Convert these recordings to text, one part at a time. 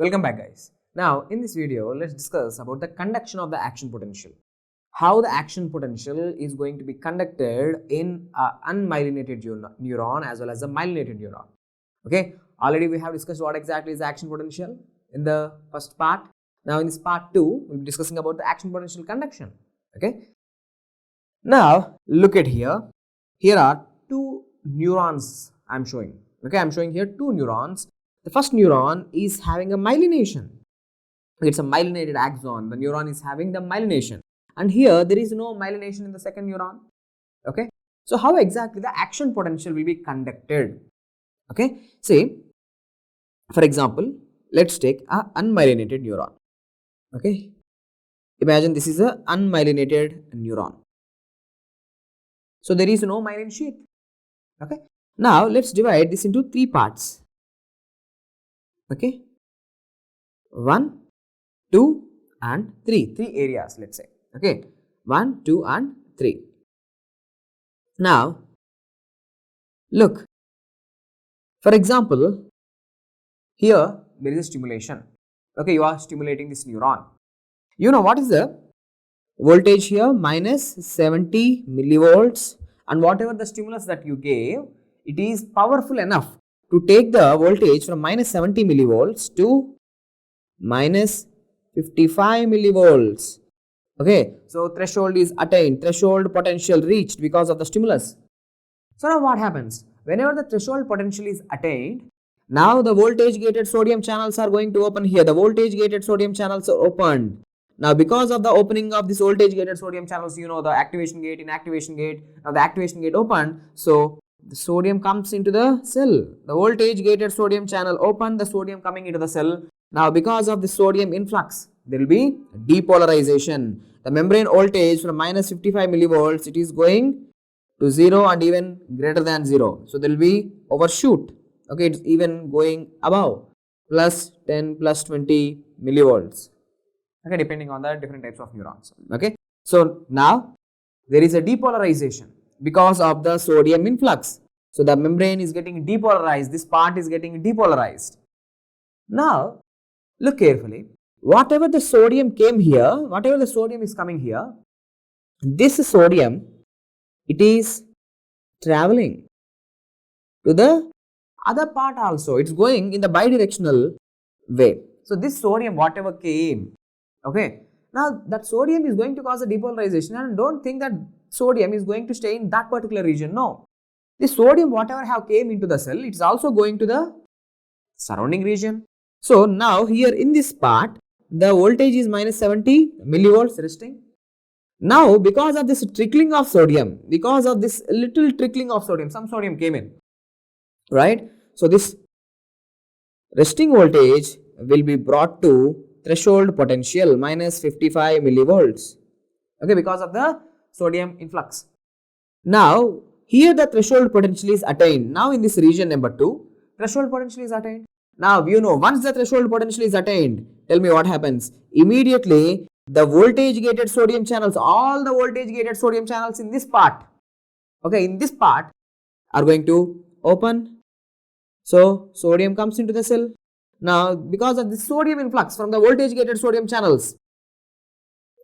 Welcome back, guys. Now in this video, let's discuss about the conduction of the action potential. How the action potential is going to be conducted in unmyelinated neuron as well as a myelinated neuron. Okay, already we have discussed what exactly is the action potential in the first part. Now in this part 2, we'll be discussing about the action potential conduction. Okay, now look at here. Here are two neurons I'm showing. Okay, I'm showing here two neurons. The first neuron is having a myelination. It's a myelinated axon. The neuron is having the myelination. And here there is no myelination in the second neuron. Okay. So how exactly the action potential will be conducted? Okay. Say, for example, let's take a unmyelinated neuron. Okay. Imagine this is a unmyelinated neuron. So there is no myelin sheath. Okay. Now let's divide this into three parts. Okay, 1, 2 and 3 areas, let's say. Okay, 1, 2 and 3. Now look, for example, here there is a stimulation. Okay, you are stimulating this neuron. You know what is the voltage here? Minus 70 millivolts, and whatever the stimulus that you gave, it is powerful enough to take the voltage from minus 70 millivolts to minus 55 millivolts. Okay, so threshold is attained, threshold potential reached because of the stimulus. So now what happens? Whenever the threshold potential is attained, now the voltage gated sodium channels are going to open here. The voltage gated sodium channels are opened. Now because of the opening of this voltage gated sodium channels, you know, the activation gate, inactivation gate, now the activation gate opened, so the sodium comes into the cell. The voltage gated sodium channel open, the sodium coming into the cell. Now because of the sodium influx, there will be depolarization. The membrane voltage from minus 55 millivolts, it is going to 0 and even greater than 0. So there will be overshoot. Okay, it's even going above plus 10 plus 20 millivolts. Okay, depending on the different types of neurons. Okay, so now there is a depolarization because of the sodium influx. So the membrane is getting depolarized. This part is getting depolarized. Now look carefully. Whatever the sodium came here, whatever the sodium is coming here, this sodium, it is traveling to the other part also. It's going in the bidirectional way. So this sodium, whatever came, okay, now that sodium is going to cause a depolarization, and don't think that sodium is going to stay in that particular region. No, the sodium whatever have came into the cell, it's also going to the surrounding region. So now here in this part, the voltage is minus 70 millivolts resting. Now because of this trickling of sodium, because of this little trickling of sodium, some sodium came in, right? So this resting voltage will be brought to threshold potential minus 55 millivolts. Okay, because of the sodium influx. Now here the threshold potential is attained. Now in this region number 2, threshold potential is attained. Now you know, once the threshold potential is attained, tell me what happens. Immediately the voltage gated sodium channels, all the voltage gated sodium channels in this part, okay, in this part are going to open. So sodium comes into the cell. Now because of the sodium influx from the voltage gated sodium channels,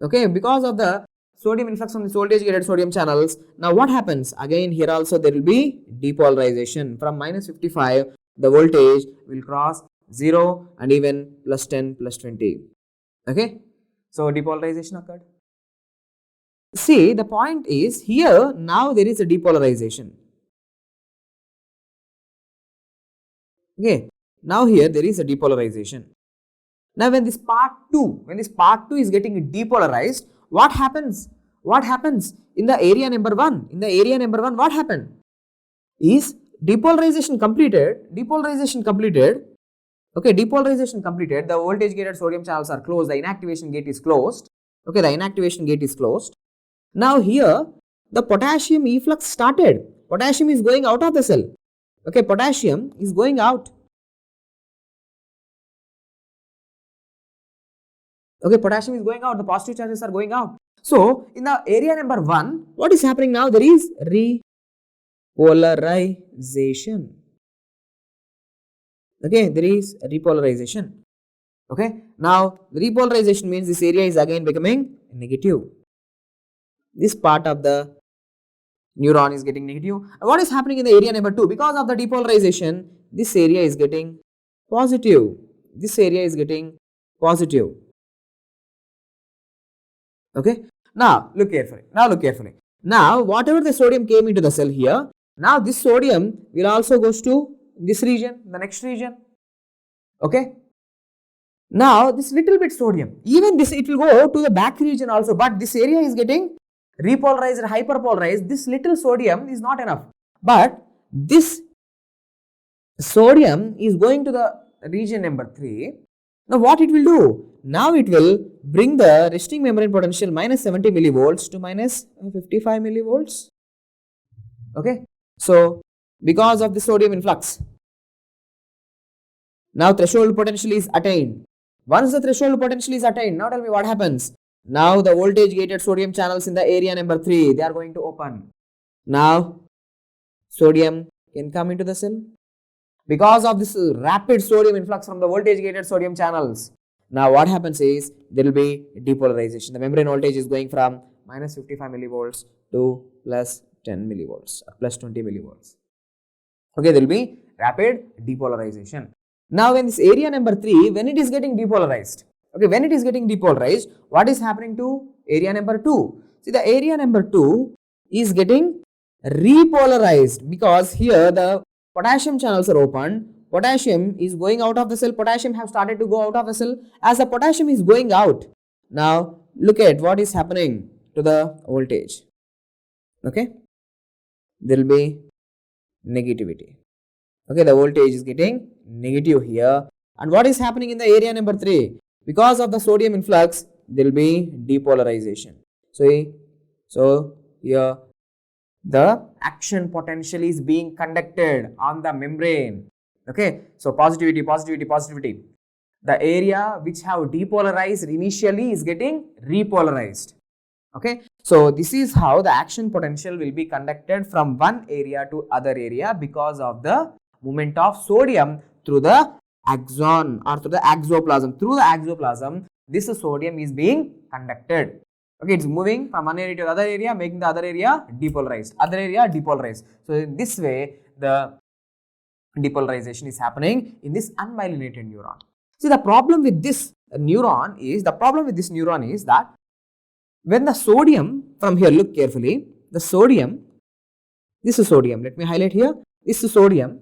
okay, because of the sodium influx from the voltage gated sodium channels, now what happens? Again here also there will be depolarization. From minus 55, the voltage will cross 0 and even plus 10 plus 20. Okay, so depolarization occurred. See, the point is here now there is a depolarization. Okay, now here there is a depolarization. Now when this part 2 is getting depolarized, what happens? What happens in the area number 1? In the area number 1, what happened? Is depolarization completed. Okay, depolarization completed. The voltage gated sodium channels are closed. The inactivation gate is closed. Okay, the inactivation gate is closed. Now here the potassium efflux started. Potassium is going out of the cell. Okay, potassium is going out. Okay, potassium is going out. The positive charges are going out. So in the area number 1, what is happening now? There is repolarization. Okay, there is repolarization. Okay. Now the repolarization means this area is again becoming negative. This part of the neuron is getting negative. And what is happening in the area number 2? Because of the depolarization, this area is getting positive. This area is getting positive. Okay. Now look carefully. Now whatever the sodium came into the cell here, now this sodium will also goes to this region, the next region. Okay. Now this little bit sodium, even this it will go to the back region also, but this area is getting repolarized or hyperpolarized. This little sodium is not enough, but this sodium is going to the region number 3. Now what it will do? Now it will bring the resting membrane potential minus 70 millivolts to minus 55 millivolts. Okay. So because of the sodium influx, now threshold potential is attained. Once the threshold potential is attained, now tell me what happens. Now the voltage gated sodium channels in the area number 3, they are going to open. Now sodium can come into the cell. Because of this rapid sodium influx from the voltage gated sodium channels, now what happens is there will be depolarization. The membrane voltage is going from minus 55 millivolts to plus 10 millivolts or plus 20 millivolts. Okay, there will be rapid depolarization. Now in this area number 3, when it is getting depolarized, okay, when it is getting depolarized, what is happening to area number 2? See, the area number 2 is getting repolarized because here the potassium channels are open. Potassium is going out of the cell. Potassium have started to go out of the cell. As the potassium is going out, now look at what is happening to the voltage. Okay, there will be negativity. Okay, the voltage is getting negative here. And what is happening in the area number 3? Because of the sodium influx, there will be depolarization. So here the action potential is being conducted on the membrane. Okay, so positivity. The area which have depolarized initially is getting repolarized. Okay, so this is how the action potential will be conducted from one area to other area because of the movement of sodium through the axon or through the axoplasm. Through the axoplasm, this sodium is being conducted. Okay, it's moving from one area to the other area, making the other area depolarized. So in this way, the depolarization is happening in this unmyelinated neuron. See, the problem with this neuron is that when the sodium from here, look carefully, the sodium, this is sodium, let me highlight here, this is sodium,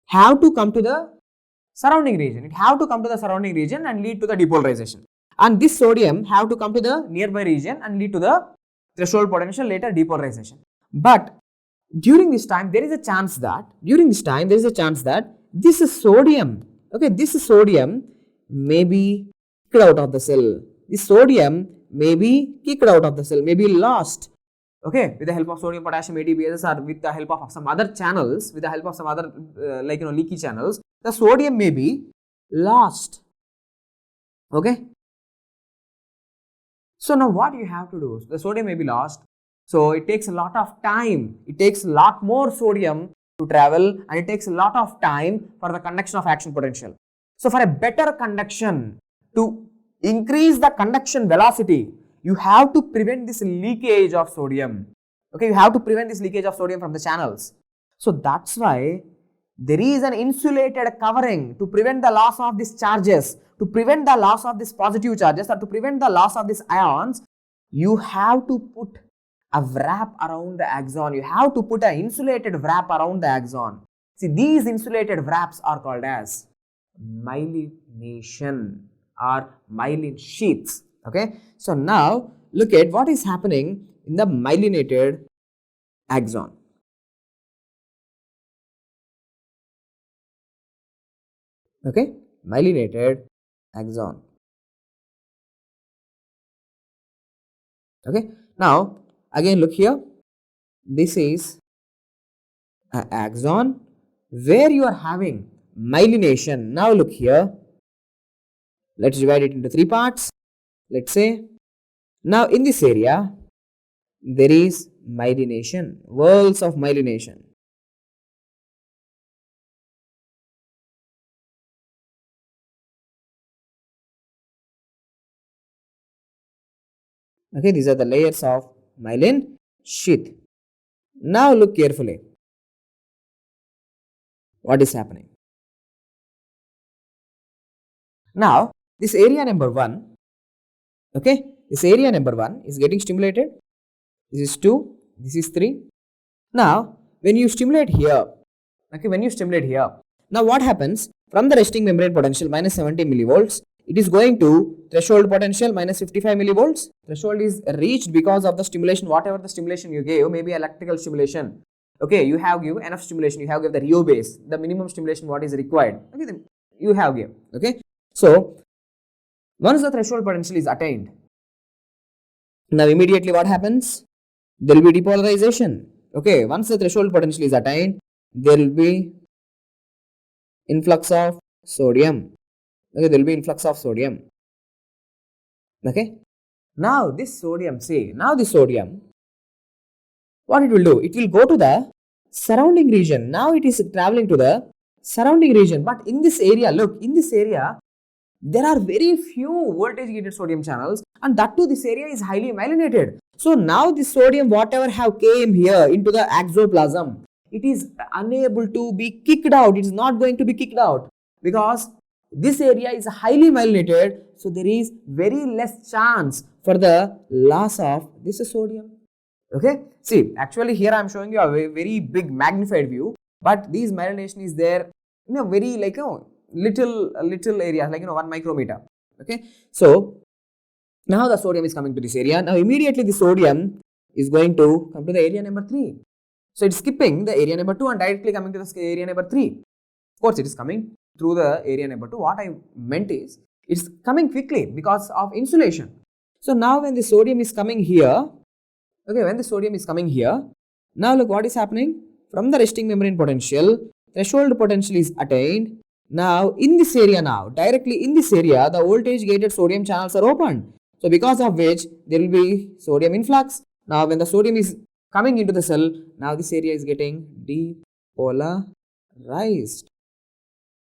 have to come to the surrounding region. It have to come to the surrounding region and lead to the depolarization. And this sodium have to come to the nearby region and lead to the threshold potential, later depolarization. But during this time, there is a chance that this is sodium, okay, this is sodium may be kicked out of the cell. This sodium may be kicked out of the cell, may be lost. Okay, with the help of sodium, potassium, ATPases, or with the help of some other channels, with the help of some other leaky channels, the sodium may be lost. Okay. So now what you have to do? The sodium may be lost. So it takes a lot of time. It takes a lot more sodium to travel, and it takes a lot of time for the conduction of action potential. So for a better conduction, to increase the conduction velocity, you have to prevent this leakage of sodium. Okay, you have to prevent this leakage of sodium from the channels. So that's why there is an insulated covering to prevent the loss of these charges, to prevent the loss of these positive charges, or to prevent the loss of these ions. You have to put a wrap around the axon. You have to put an insulated wrap around the axon. See, these insulated wraps are called as myelination or myelin sheaths. Okay, so now look at what is happening in the myelinated axon. Okay, myelinated axon. Okay, now again look here, this is an axon where you are having myelination. Now look here, let's divide it into 3 parts. Let's say now in this area there is myelination, whorls of myelination. Okay, these are the layers of myelin sheath. Now look carefully. What is happening? Now, this area number 1, okay, this area number 1 is getting stimulated. This is 2, this is 3. Now, when you stimulate here, okay, when you stimulate here, now what happens? From the resting membrane potential minus 70 millivolts, it is going to threshold potential minus 55 millivolts. Threshold is reached because of the stimulation, whatever the stimulation you gave, maybe electrical stimulation. Okay, you have given enough stimulation, you have given the Rio base, the minimum stimulation what is required. Okay, then you have given. Okay, so once the threshold potential is attained, now immediately what happens? There will be depolarization. Okay, once the threshold potential is attained, there will be influx of sodium. Okay, there will be influx of sodium. Okay, now this sodium, what it will do? It will go to the surrounding region. Now it is traveling to the surrounding region. But in this area, look, in this area, there are very few voltage gated sodium channels, and that too this area is highly myelinated. So now this sodium, whatever have came here into the exoplasm, it is unable to be kicked out. It is not going to be kicked out because this area is highly myelinated. So there is very less chance for the loss of this sodium. Okay, see, actually here I am showing you a very big magnified view, but this myelination is there in a very little area, like 1 micrometer. Okay, so now the sodium is coming to this area. Now immediately the sodium is going to come to the area number 3. So it's skipping the area number 2 and directly coming to the area number 3. Of course, it is coming through the area number 2. What I meant is it's coming quickly because of insulation. So now when the sodium is coming here, okay, when the sodium is coming here, now look what is happening. From the resting membrane potential, threshold potential is attained. Now in this area, directly in this area, the voltage gated sodium channels are opened. So because of which there will be sodium influx. Now when the sodium is coming into the cell, now this area is getting depolarized.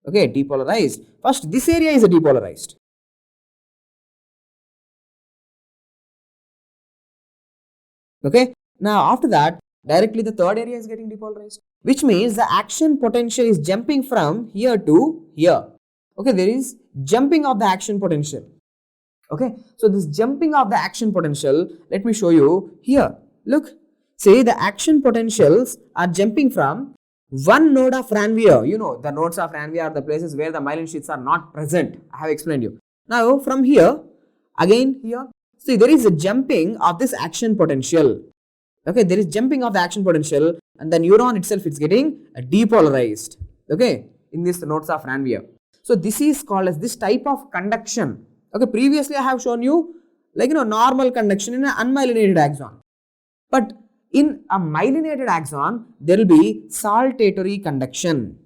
Okay, depolarized. First this area is depolarized. Okay, now after that directly the third area is getting depolarized, which means the action potential is jumping from here to here. Okay, there is jumping of the action potential. Okay, so this jumping of the action potential, let me show you here. Look, say the action potentials are jumping from one node of Ranvier. You know, the nodes of Ranvier are the places where the myelin sheaths are not present. I have explained you. Now from here, again here, see there is a jumping of this action potential. Okay, there is jumping of the action potential and the neuron itself is getting depolarized. Okay, in these nodes of Ranvier. So this is called as this type of conduction. Okay, previously I have shown you normal conduction in an unmyelinated axon. But in a myelinated axon, there will be saltatory conduction.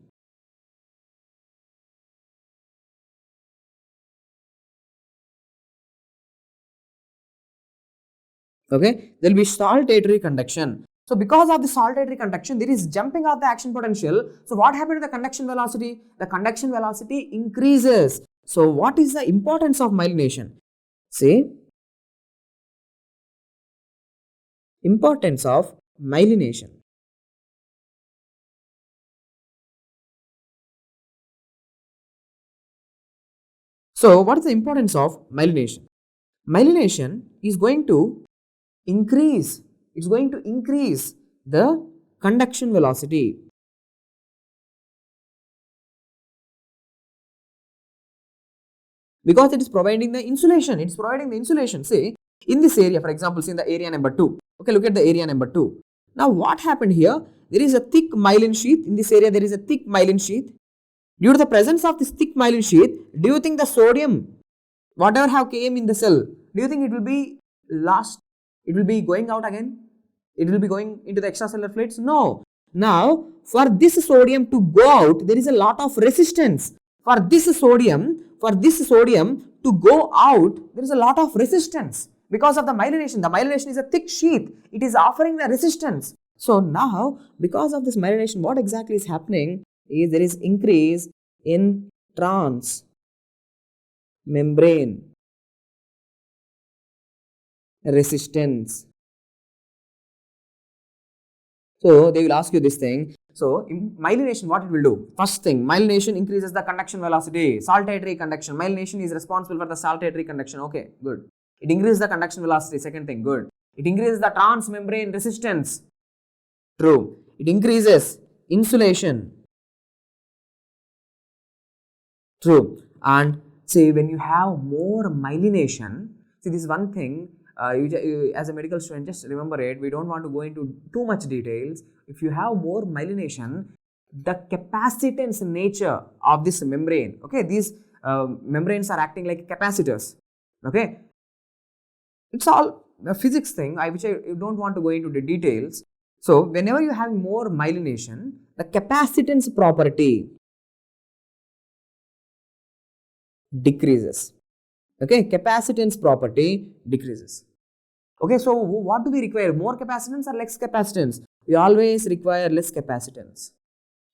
Okay, there will be saltatory conduction. So because of the saltatory conduction, there is jumping of the action potential. So what happened to the conduction velocity? The conduction velocity increases. So what is the importance of myelination? See, importance of myelination. So what is the importance of myelination? Myelination is going to increase, it's going to increase the conduction velocity. Because it is providing the insulation, it's providing the insulation. Say, in this area, for example, see in the area number 2. Okay, look at the area number 2. Now, what happened here? There is a thick myelin sheath. In this area, there is a thick myelin sheath. Due to the presence of this thick myelin sheath, do you think the sodium, whatever have came in the cell, do you think it will be lost? It will be going out again? It will be going into the extracellular fluids? No. Now, for this sodium to go out, there is a lot of resistance. For this sodium to go out, there is a lot of resistance because of the myelination. The myelination is a thick sheath. It is offering the resistance. So now, because of this myelination, what exactly is happening is there is increase in transmembrane resistance. So they will ask you this thing. So in myelination, what it will do? First thing, myelination increases the conduction velocity. Saltatory conduction. Myelination is responsible for the saltatory conduction. Okay, good. It increases the conduction velocity. Second thing, good. It increases the transmembrane resistance. True. It increases insulation. True. And see, when you have more myelination, see, this one thing, you as a medical student, just remember it. We don't want to go into too much details. If you have more myelination, the capacitance nature of this membrane, okay, these membranes are acting like capacitors, okay. It's all a physics thing, which I don't want to go into the details. So, whenever you have more myelination, the capacitance property decreases. Okay, capacitance property decreases. Okay, so what do we require? More capacitance or less capacitance? We always require less capacitance.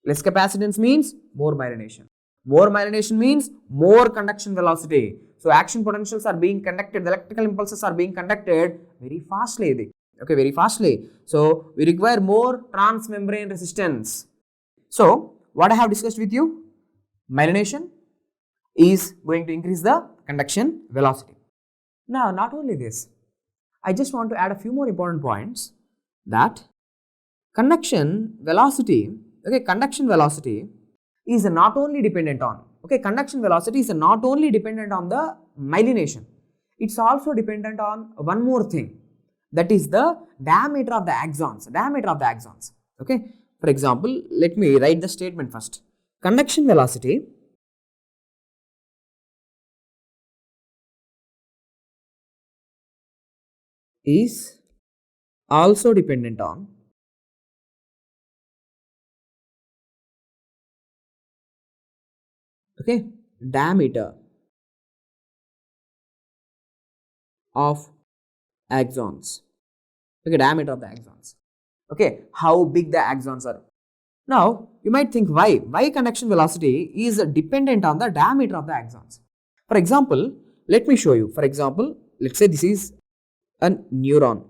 Less capacitance means more myelination. More myelination means more conduction velocity. So action potentials are being conducted, the electrical impulses are being conducted very fastly. Okay, very fastly. So we require more transmembrane resistance. So what I have discussed with you, myelination is going to increase the conduction velocity. Now, not only this, I just want to add a few more important points, that conduction velocity, okay, conduction velocity is not only dependent on, okay, conduction velocity is not only dependent on the myelination, it's also dependent on one more thing, that is the diameter of the axons, okay. For example, let me write the statement first. Conduction velocity is also dependent on okay, diameter of axons, okay, diameter of the axons, okay, how big the axons are. Now you might think, why conduction velocity is dependent on the diameter of the axons. For example, let me show you. For example, let's say this is a neuron,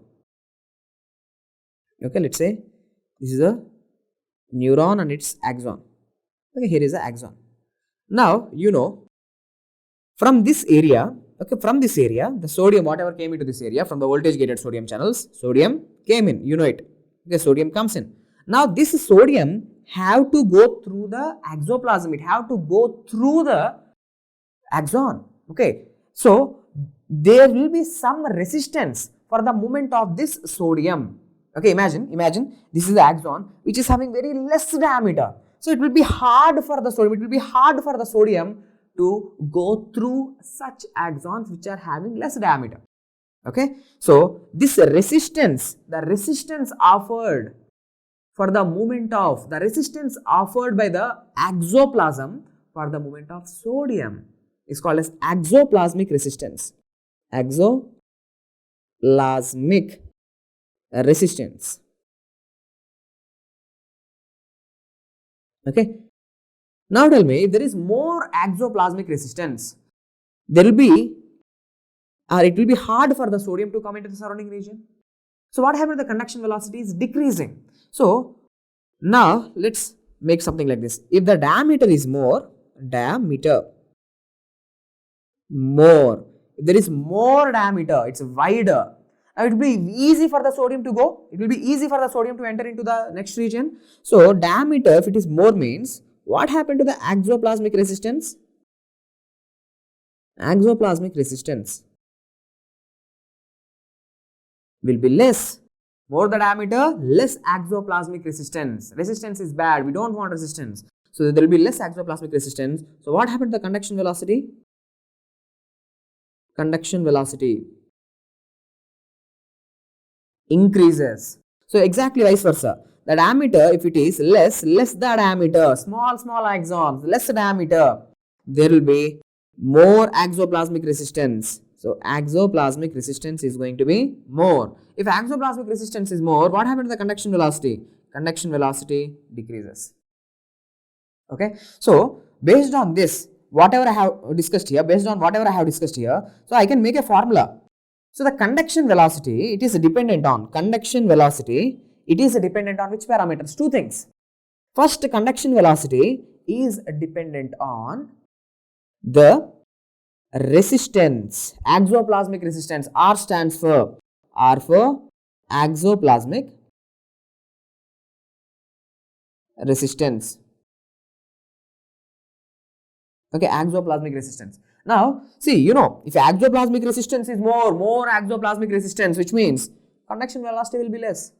okay, let's say this is a neuron and its axon, okay, here is the axon. Now you know, from this area, okay, from this area, the sodium, whatever came into this area, from the voltage gated sodium channels, sodium came in, you know it, okay, sodium comes in. Now this sodium have to go through the exoplasm, it have to go through the axon, okay. So there will be some resistance for the movement of this sodium, okay. Imagine this is the axon which is having very less diameter, so it will be hard for the sodium, to go through such axons which are having less diameter, okay. So this resistance, the resistance offered for the movement of, the resistance offered by the exoplasm for the movement of sodium is called as exoplasmic resistance. Exoplasmic resistance, okay. Now tell me, if there is more exoplasmic resistance, there will be, or it will be hard for the sodium to come into the surrounding region. So what happens? The conduction velocity is decreasing. So now let's make something like this. If the diameter is more, if there is more diameter, it's wider, it will be easy for the sodium to go, it will be easy for the sodium to enter into the next region. So diameter, if it is more, means what happened to the exoplasmic resistance? Exoplasmic resistance will be less. More the diameter, less exoplasmic resistance. Resistance is bad, we don't want resistance. So there will be less exoplasmic resistance. So what happened to the conduction velocity? Conduction velocity increases. So exactly vice versa. The diameter, if it is less the diameter, small axons, less diameter, there will be more exoplasmic resistance. So exoplasmic resistance is going to be more. If exoplasmic resistance is more, what happens to the conduction velocity? Conduction velocity decreases. Okay. So based on this, whatever I have discussed here, so I can make a formula. So the conduction velocity, it is dependent on conduction velocity. It is dependent on which parameters? Two things. First, conduction velocity is dependent on the resistance, exoplasmic resistance. R stands for exoplasmic resistance. Okay, exoplasmic resistance. Now, see, you know, if exoplasmic resistance is more exoplasmic resistance, which means conduction velocity will be less.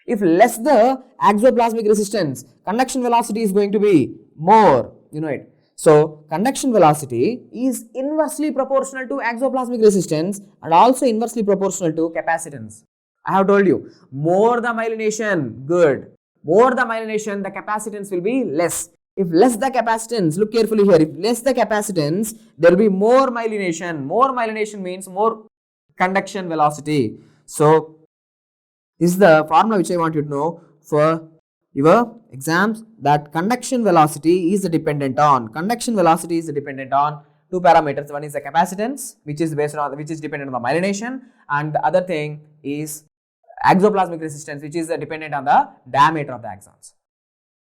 If less the exoplasmic resistance, conduction velocity is going to be more, you know it. So, conduction velocity is inversely proportional to exoplasmic resistance and also inversely proportional to capacitance. I have told you, more the myelination, good. More the myelination, the capacitance will be less. If less the capacitance, look carefully here, if less the capacitance, there will be more myelination. More myelination means more conduction velocity. So, this is the formula which I want you to know for your exams, that conduction velocity is dependent on two parameters. One is the capacitance, which is dependent on the myelination, and the other thing is exoplasmic resistance, which is dependent on the diameter of the axons.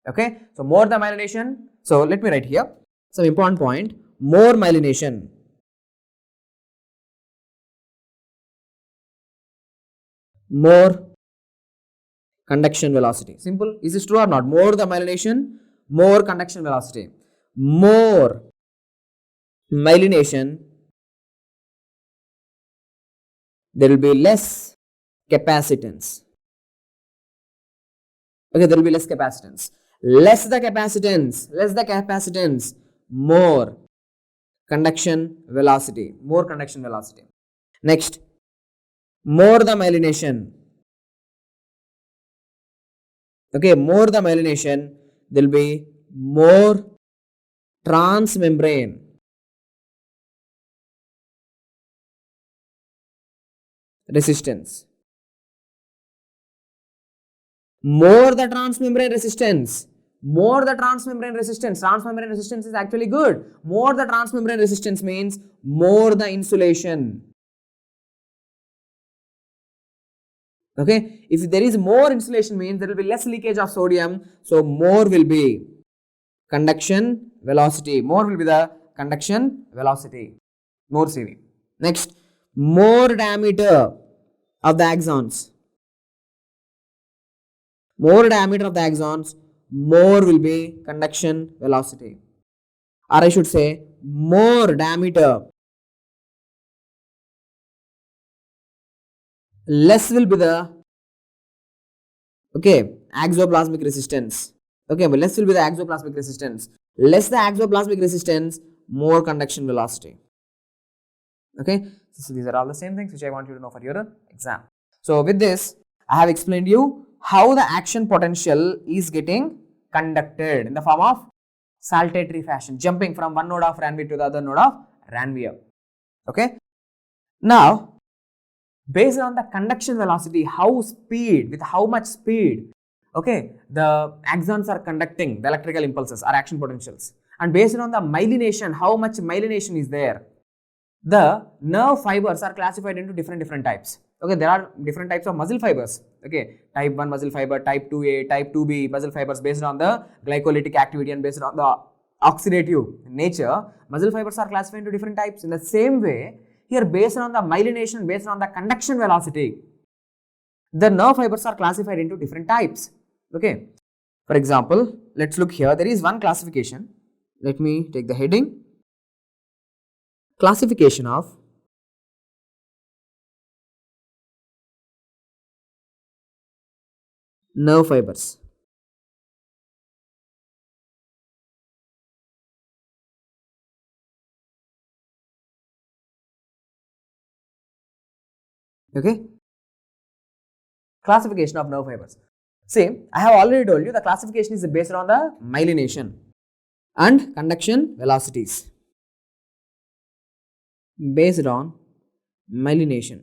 Okay, so more the myelination. So let me write here some important point. More myelination, more conduction velocity. Simple. Is this true or not? More the myelination, more conduction velocity. More myelination, there will be less capacitance. Okay, there will be less capacitance. Less the capacitance, more conduction velocity. Next, more the myelination. Okay, more the myelination, there will be more transmembrane resistance. More the transmembrane resistance. Transmembrane resistance is actually good. More the transmembrane resistance means more the insulation. Okay, if there is more insulation means there will be less leakage of sodium. So more will be conduction velocity. More will be the conduction velocity. More CV. Next, more diameter of the axons. More diameter of the axons, more will be conduction velocity. Or I should say, more diameter, less will be the exoplasmic resistance. Okay, but less will be the exoplasmic resistance. Less the exoplasmic resistance, more conduction velocity. Okay, so these are all the same things which I want you to know for your exam. So with this, I have explained you how the action potential is getting conducted in the form of saltatory fashion, jumping from one node of Ranvier to the other node of Ranvier. Okay. Now, based on the conduction velocity, with how much speed, okay, the axons are conducting the electrical impulses or action potentials, and based on the myelination, how much myelination is there, the nerve fibers are classified into different types. Okay, there are different types of muscle fibers. Okay, type 1 muscle fiber, type 2A, type 2B muscle fibers based on the glycolytic activity and based on the oxidative nature. Muscle fibers are classified into different types. In the same way, here based on the myelination, based on the conduction velocity, the nerve fibers are classified into different types. Okay, for example, let's look here. There is one classification. Let me take the heading. Classification of nerve fibers. Okay, classification of nerve fibers. See, I have already told you the classification is based on the myelination and conduction velocities. Based on myelination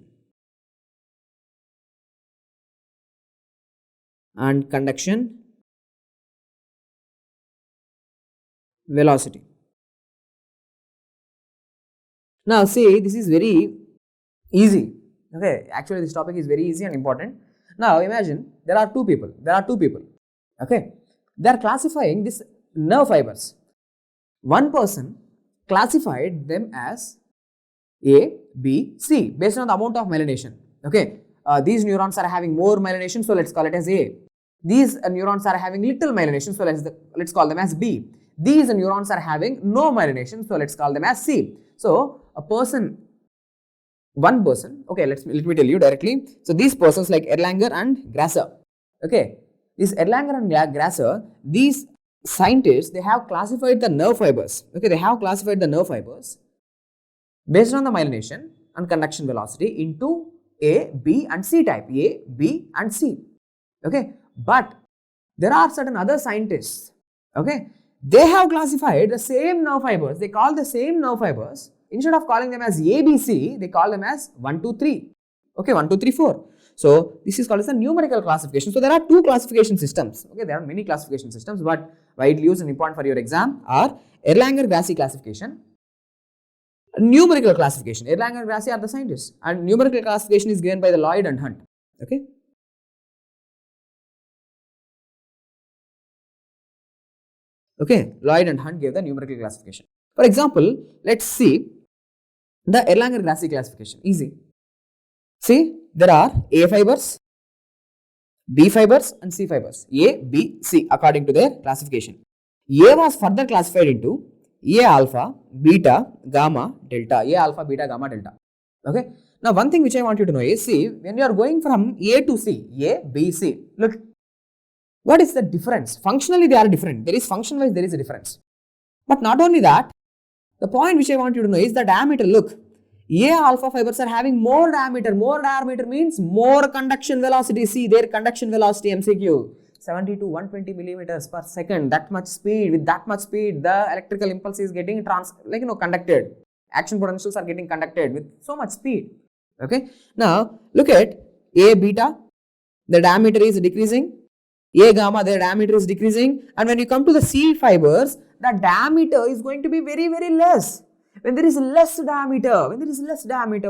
and conduction velocity. Now see, this is very easy. Okay, actually this topic is very easy and important. Now imagine there are two people. Okay, they are classifying these nerve fibers. One person classified them as A, B, C based on the amount of myelination. Okay, these neurons are having more myelination, so let's call it as A. These neurons are having little myelination, so let's call them as B. These neurons are having no myelination, so let's call them as C. So one person, okay, let me tell you directly. So these persons like Erlanger and Grasser, okay, these Erlanger and Grasser, these scientists, they have classified the nerve fibers, okay, they have classified the nerve fibers based on the myelination and conduction velocity into A, B and C type, A, B and C, okay. But there are certain other scientists, okay, they have classified the same nerve fibers, they call the same nerve fibers, instead of calling them as A, B, C, they call them as 1, 2, 3, okay, 1, 2, 3, 4. So this is called as a numerical classification. So there are two classification systems, okay, there are many classification systems, but widely used and important for your exam are Erlanger-Grassi classification, numerical classification. Erlanger-Grassi are the scientists, and numerical classification is given by the Lloyd and Hunt, okay. Okay, Lloyd and Hunt gave the numerical classification. For example, let's see the Erlanger-Grassi classification. Easy. See, there are A fibers, B fibers and C fibers. A, B, C according to their classification. A was further classified into A alpha, beta, gamma, delta. A alpha, beta, gamma, delta. Okay. Now, one thing which I want you to know is, see, when you are going from A to C, A, B, C, look, what is the difference? Functionally, they are different. There is function-wise, there is a difference. But not only that, the point which I want you to know is the diameter. Look, A alpha fibers are having more diameter. More diameter means more conduction velocity. See, their conduction velocity MCQ 70 to 120 millimeters per second. That much speed. With that much speed, the electrical impulse is getting conducted. Action potentials are getting conducted with so much speed. Okay. Now look at A beta. The diameter is decreasing. A gamma, their diameter is decreasing, and when you come to the C fibers, the diameter is going to be very, very less. When there is less diameter,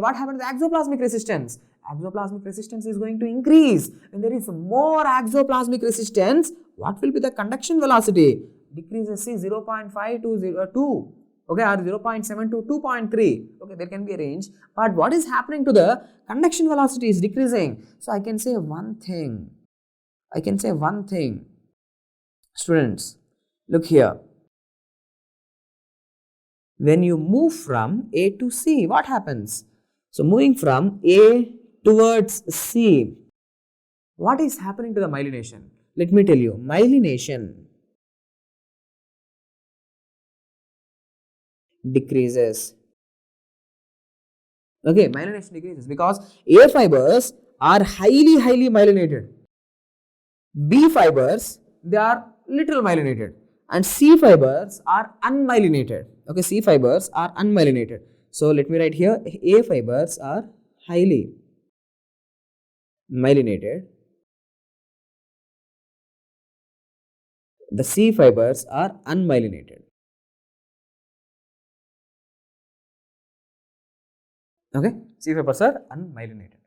what happens to the exoplasmic resistance? Exoplasmic resistance is going to increase. When there is more exoplasmic resistance, what will be the conduction velocity? Decreases, see, 0.5 to 2, okay, or 0.7 to 2.3, okay, there can be a range, but what is happening to the conduction velocity is decreasing. So I can say one thing. Students, look here. When you move from A to C, what happens? So moving from A towards C, what is happening to the myelination? Let me tell you, myelination decreases. Okay, myelination decreases because A fibers are highly myelinated. B fibers, they are little myelinated, and C fibers are unmyelinated. Okay, C fibers are unmyelinated. So let me write here, A fibers are highly myelinated. The C fibers are unmyelinated. Okay, C fibers are unmyelinated.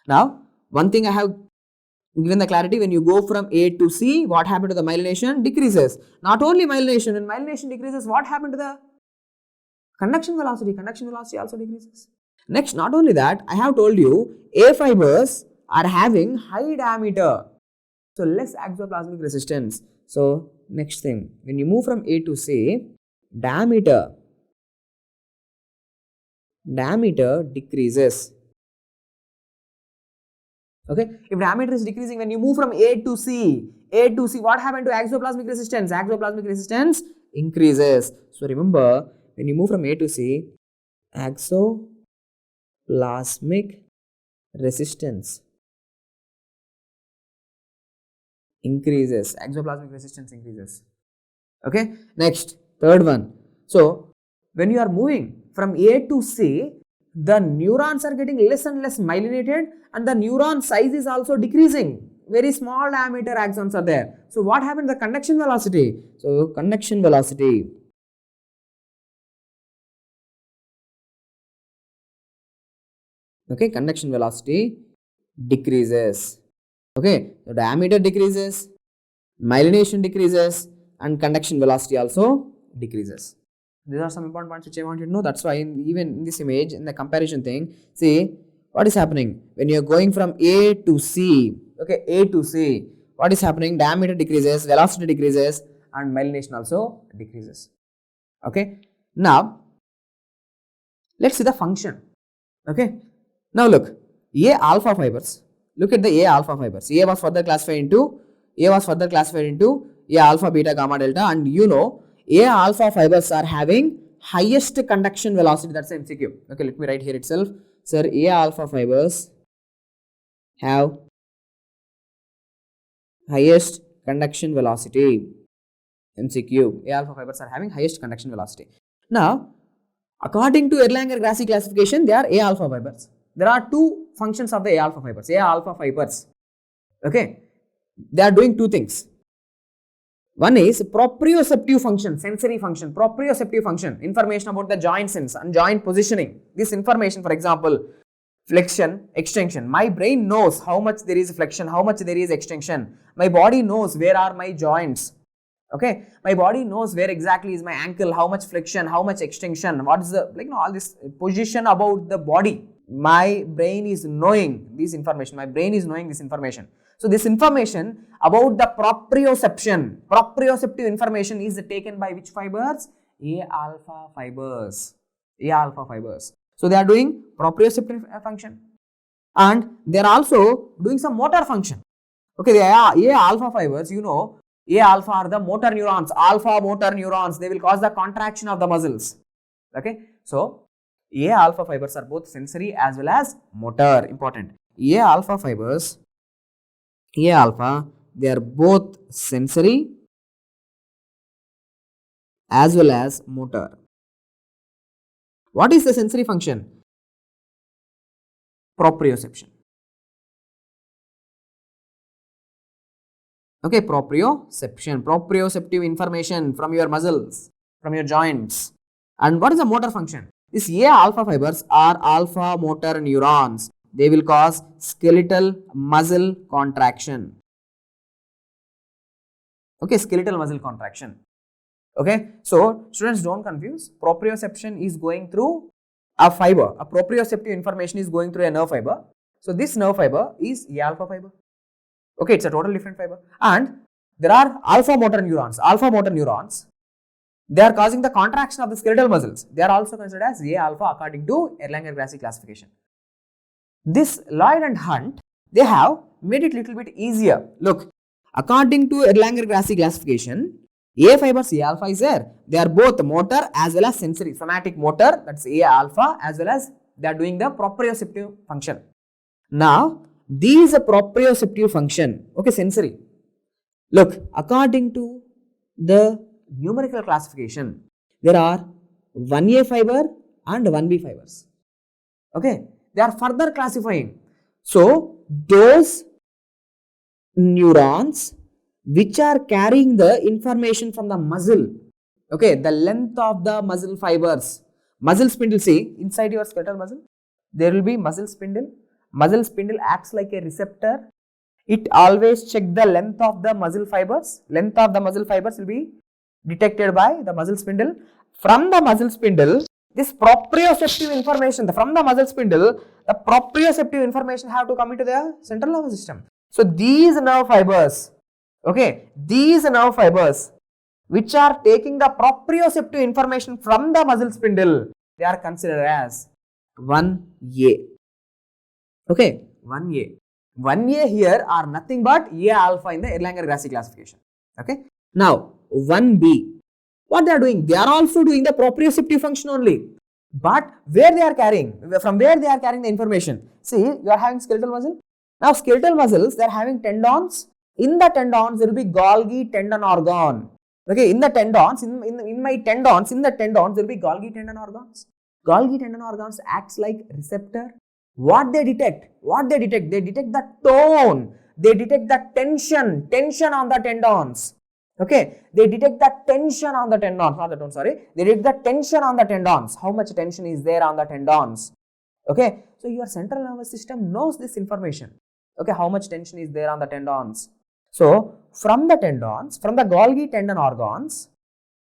Now, one thing I have given the clarity, when you go from A to C, what happened to the myelination? Decreases. Not only myelination, when myelination decreases, what happened to the conduction velocity? Conduction velocity also decreases. Next, not only that, I have told you A fibers are having high diameter, so less exoplasmic resistance. So next thing, when you move from A to C, diameter decreases. Okay, if diameter is decreasing, when you move from A to C, what happened to exoplasmic resistance? Exoplasmic resistance increases. So remember, when you move from A to C, exoplasmic resistance increases. Exoplasmic resistance increases. Okay, next, third one. So when you are moving from A to C, the neurons are getting less and less myelinated, and the neuron size is also decreasing. Very small diameter axons are there. So what happened to the conduction velocity? So conduction velocity Okay, conduction velocity decreases. Okay, the diameter decreases, myelination decreases, and conduction velocity also decreases. These are some important points which I want you to know. That's why even in this image, in the comparison thing, see what is happening when you are going from A to C. Okay, A to C. What is happening? Diameter decreases, velocity decreases, and myelination also decreases. Okay. Now let's see the function. Okay. Now look, A alpha fibers. Look at the A alpha fibers. A was further classified into A alpha, beta, gamma, delta, and you know A alpha fibers are having highest conduction velocity. That's the MCQ. Okay, let me write here itself. Sir, A alpha fibers have highest conduction velocity. MCQ. A alpha fibers are having highest conduction velocity. Now, according to Erlanger-Grassy classification, they are A alpha fibers. There are two functions of the A alpha fibers. A alpha fibers. Okay, they are doing two things. One is proprioceptive function, sensory function, proprioceptive function, information about the joint sense and joint positioning. This information, for example, flexion, extension. My brain knows how much there is flexion, how much there is extension. My body knows where are my joints. Okay, my body knows where exactly is my ankle, how much flexion, how much extension, what is the, all this position about the body. My brain is knowing this information. My brain is knowing this information. So this information about the proprioceptive information is taken by which fibers? A alpha fibers. A alpha fibers. So they are doing proprioceptive function, and they are also doing some motor function. Okay, they are A alpha fibers, you know, A alpha are the motor neurons, alpha motor neurons. They will cause the contraction of the muscles. Okay, so A alpha fibers are both sensory as well as motor. Important. A alpha fibers, A alpha, they are both sensory as well as motor. What is the sensory function? Proprioception. Okay, proprioceptive information from your muscles, from your joints. And what is the motor function? These A alpha fibers are alpha motor neurons. They will cause skeletal muscle contraction. Okay, skeletal muscle contraction. Okay, so students, don't confuse. Proprioception is going through a fiber. A proprioceptive information is going through a nerve fiber. So this nerve fiber is A alpha fiber. Okay, it's a totally different fiber. And there are alpha motor neurons. Alpha motor neurons, they are causing the contraction of the skeletal muscles. They are also considered as A alpha according to Erlanger-Grassy classification. This Lloyd and Hunt, they have made it little bit easier. Look, according to Erlanger-Grassy classification, A fibers, A alpha is there. They are both motor as well as sensory, somatic motor, that's A alpha, as well as they are doing the proprioceptive function. Now, these proprioceptive function, okay, sensory. Look, according to the numerical classification, there are 1A fiber and 1B fibers. Okay, they are further classifying. So, those neurons which are carrying the information from the muscle, okay, the length of the muscle fibers, muscle spindle, see inside your skeletal muscle, there will be muscle spindle. Muscle spindle acts like a receptor. It always checks the length of the muscle fibers. Length of the muscle fibers will be detected by the muscle spindle. From the muscle spindle, this proprioceptive information, from the muscle spindle, the proprioceptive information have to come into the central nervous system. So these nerve fibers, okay, these nerve fibers which are taking the proprioceptive information from the muscle spindle, they are considered as 1A. Okay, 1A. 1A here are nothing but A alpha in the Erlanger-Grassy classification. Okay. Now, 1B. What they are doing? They are also doing the proprioceptive function only. But where they are carrying? From where they are carrying the information? See, you are having skeletal muscle. Now, skeletal muscles, they are having tendons. In the tendons, there will be Golgi tendon organ. Okay, in the tendons, in my tendons, in the tendons, there will be Golgi tendon organs. Golgi tendon organs acts like receptor. What they detect? What they detect? They detect the tone. They detect the tension on the tendons. Okay, they detect the tension on the tendons, not the tone, sorry. They detect the tension on the tendons. How much tension is there on the tendons? Okay, so your central nervous system knows this information. Okay, how much tension is there on the tendons. So from the tendons, from the Golgi tendon organs,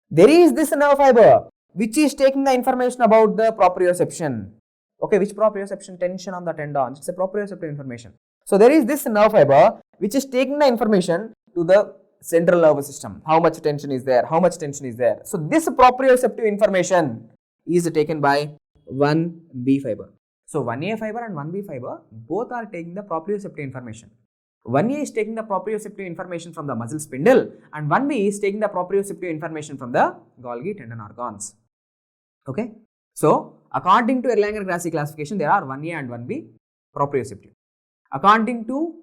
there is this nerve fiber which is taking the information about the proprioception. Okay, which proprioception? Tension on the tendons. It's a proprioceptive information. So there is this nerve fiber which is taking the information to the central nervous system. How much tension is there? How much tension is there? So this proprioceptive information is taken by 1B fiber. So 1A fiber and 1B fiber both are taking the proprioceptive information. 1A is taking the proprioceptive information from the muscle spindle and 1B is taking the proprioceptive information from the Golgi tendon organs. Okay. So according to Erlanger-Grassy classification, there are 1A and 1B proprioceptive. According to,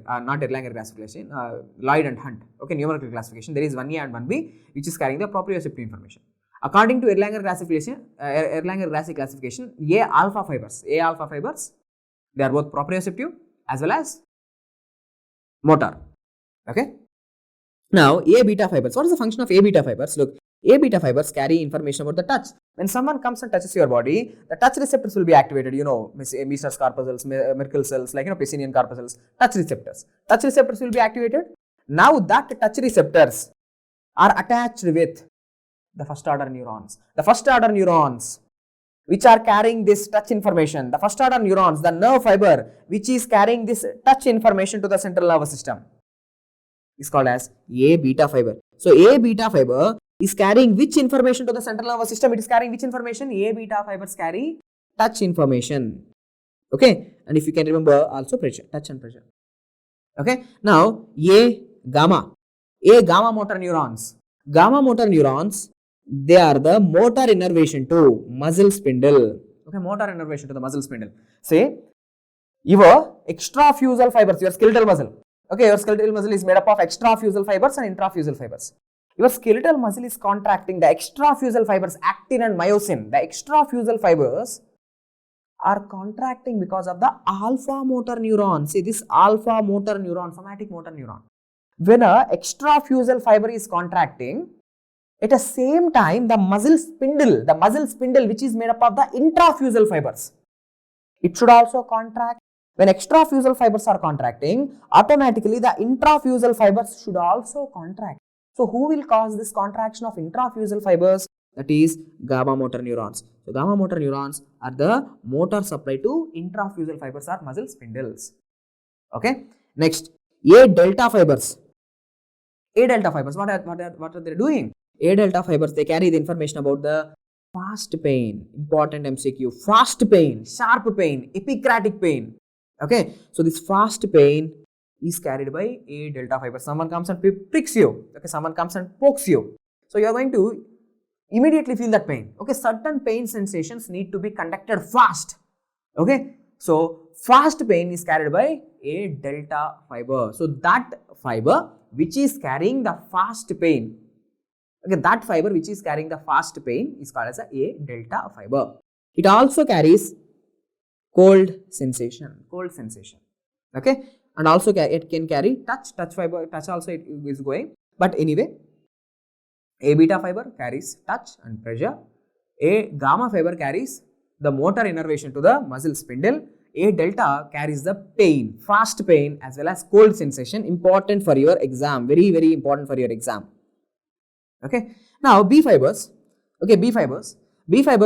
not Erlanger-Grassy classification, Lloyd and Hunt, okay, numerical classification, there is 1A and 1B which is carrying the proprioceptive information. According to Erlanger-Grassy classification, A alpha fibers, they are both proprioceptive as well as motor. Okay. Now A beta fibers. What is the function of A beta fibers? Look, A beta fibers carry information about the touch. When someone comes and touches your body, the touch receptors will be activated. You know, Meissner's corpuscles, Merkel cells, like Pacinian corpuscles, touch receptors. Touch receptors will be activated. Now that touch receptors are attached with the first order neurons. The first order neurons which are carrying this touch information, the first order neurons, the nerve fiber which is carrying this touch information to the central nervous system is called as A beta fiber. So A beta fiber is carrying which information to the central nervous system? It is carrying which information? A beta fibers carry touch information. Okay, and if you can remember also pressure, touch and pressure. Okay, now A gamma motor neurons. Gamma motor neurons, they are the motor innervation to muscle spindle. Okay, motor innervation to the muscle spindle. Say your extrafusal fibers, your skeletal muscle. Okay, your skeletal muscle is made up of extrafusal fibers and intrafusal fibers. Your skeletal muscle is contracting. The extrafusal fibers, actin and myosin, the extrafusal fibers are contracting because of the alpha motor neuron. See this alpha motor neuron, somatic motor neuron. When a extrafusal fiber is contracting, at the same time the muscle spindle which is made up of the intrafusal fibers, it should also contract. When extrafusal fibers are contracting, automatically the intrafusal fibers should also contract. So who will cause this contraction of intrafusal fibers? That is gamma motor neurons. So gamma motor neurons are the motor supply to intrafusal fibers or muscle spindles. Okay. Next, A delta fibers. A delta fibers, what are they doing? A delta fibers, they carry the information about the fast pain, important MCQ, fast pain, sharp pain, epikratic pain. Okay, so this fast pain is carried by A delta fibers. Someone comes and pricks you, okay, someone comes and pokes you. So you are going to immediately feel that pain. Okay, certain pain sensations need to be conducted fast. Okay, so fast pain is carried by A delta fiber. So that fiber which is carrying the fast pain, okay, that fiber which is carrying the fast pain is called as A delta fiber. It also carries cold sensation, okay, and also it can carry touch fiber, touch also it is going, but anyway, A beta fiber carries touch and pressure, A gamma fiber carries the motor innervation to the muscle spindle, A delta carries the pain, fast pain as well as cold sensation, important for your exam, very important for your exam. Okay, now B fibers, okay, B fibers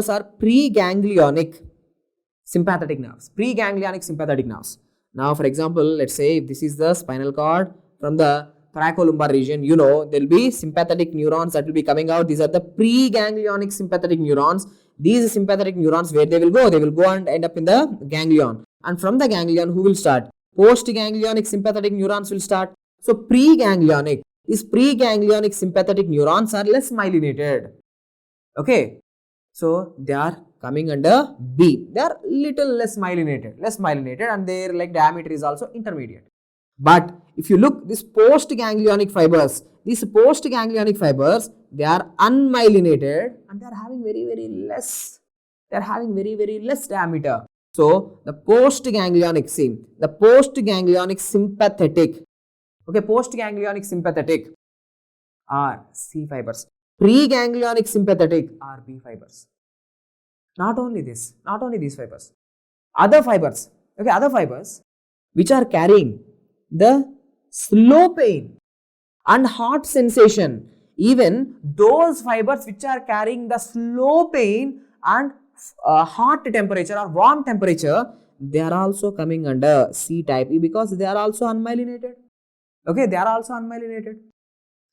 are preganglionic sympathetic nerves, Now for example, let's say if this is the spinal cord, from the thoracolumbar region, you know, there will be sympathetic neurons that will be coming out. These are the preganglionic sympathetic neurons. These sympathetic neurons, where they will go and end up in the ganglion. And from the ganglion, who will start? Postganglionic sympathetic neurons will start. So preganglionic, these preganglionic sympathetic neurons are less myelinated. Okay, so they are coming under B. They are little less myelinated, and their like diameter is also intermediate. But if you look, these postganglionic fibers, they are unmyelinated and they are having very less diameter. So the postganglionic sympathetic, okay, postganglionic sympathetic are C fibers. Preganglionic sympathetic are B fibers. Not only these fibers. Other fibers, okay, other fibers which are carrying the slow pain and hot sensation, even those fibers which are carrying the slow pain and hot temperature or warm temperature, they are also coming under C type E because they are also unmyelinated. Okay, they are also unmyelinated.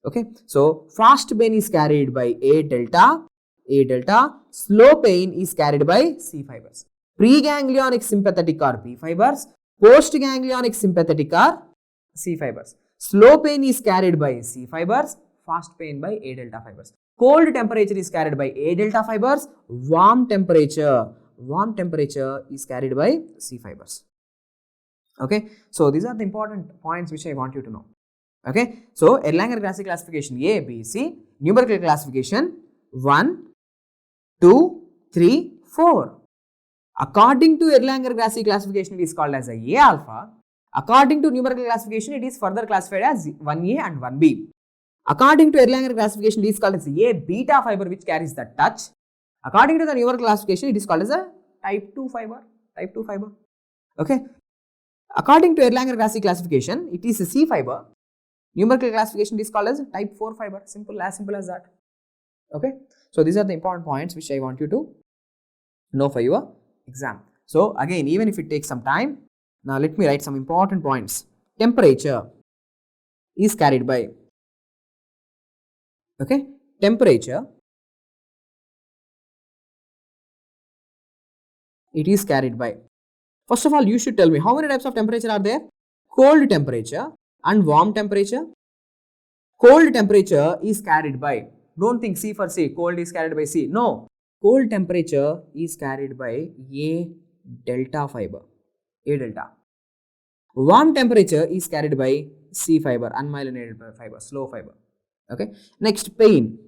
Okay, so fast pain is carried by A delta, slow pain is carried by C fibers. Preganglionic sympathetic are P fibers, postganglionic sympathetic are C fibers. Slow pain is carried by C fibers, fast pain by A delta fibers. Cold temperature is carried by A delta fibers, warm temperature is carried by C fibers. Okay, so these are the important points which I want you to know. Okay, so Erlanger-Grassy classification A, B, C, numerical classification 1, 2, 3, 4. According to Erlanger-Grassy classification, it is called as a A alpha. According to numerical classification, it is further classified as 1A and 1B. According to Erlanger classification, it is called as A beta fiber which carries the touch. According to the numerical classification, it is called as a type 2 fiber. Okay. According to Erlanger-Grassy classification, it is a C fiber. Numerical classification is called as type 4 fiber. As simple as that. Okay. So these are the important points which I want you to know for your exam. So again, even if it takes some time, now let me write some important points. Temperature is carried by, okay, temperature, it is carried by. First of all, you should tell me how many types of temperature are there? Cold temperature and warm temperature. Cold temperature is carried by, don't think C for C, cold is carried by C. No, cold temperature is carried by A delta fiber, A delta. Warm temperature is carried by C fiber, unmyelinated fiber, slow fiber. Okay. Next, pain.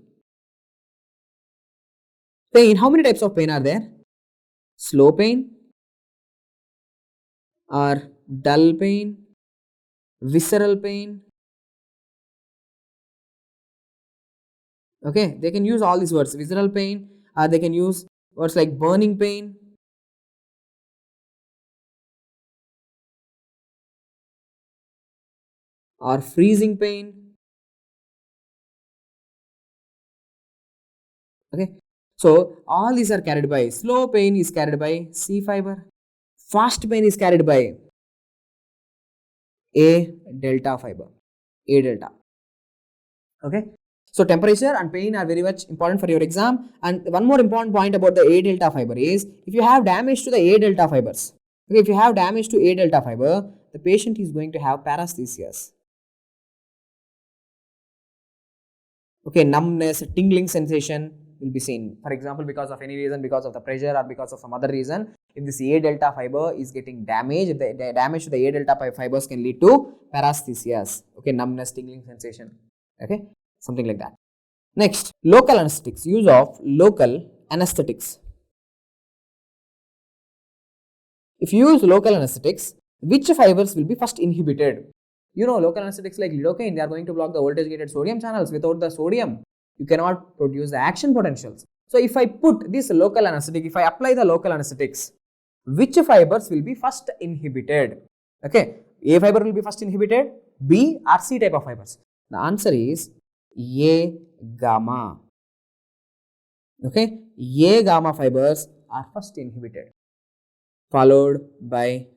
Pain, how many types of pain are there? Slow pain or dull pain, visceral pain. Okay, they can use all these words, visceral pain, or they can use words like burning pain, or freezing pain. Okay, so all these are carried by, slow pain is carried by C fiber, fast pain is carried by A delta fiber, A delta. Okay, so temperature and pain are very much important for your exam. And one more important point about the A delta fiber is, if you have damage to the A delta fibers, okay, if you have damage to A delta fiber, the patient is going to have paresthesias. Okay, numbness, tingling sensation will be seen. For example, because of any reason, because of the pressure or because of some other reason, if this A delta fiber is getting damaged, the damage to the A delta fibers can lead to paresthesias. Okay, numbness, tingling sensation. Okay, something like that. Next, local anesthetics, use of local anesthetics. If you use local anesthetics, which fibers will be first inhibited? You know, local anesthetics like lidocaine, they are going to block the voltage gated sodium channels. Without the sodium, you cannot produce the action potentials. So if I put this local anesthetic, if I apply the local anesthetics, which fibers will be first inhibited? Okay, A fiber will be first inhibited, B or C type of fibers. The answer is A gamma. Okay, A gamma fibers are first inhibited, followed by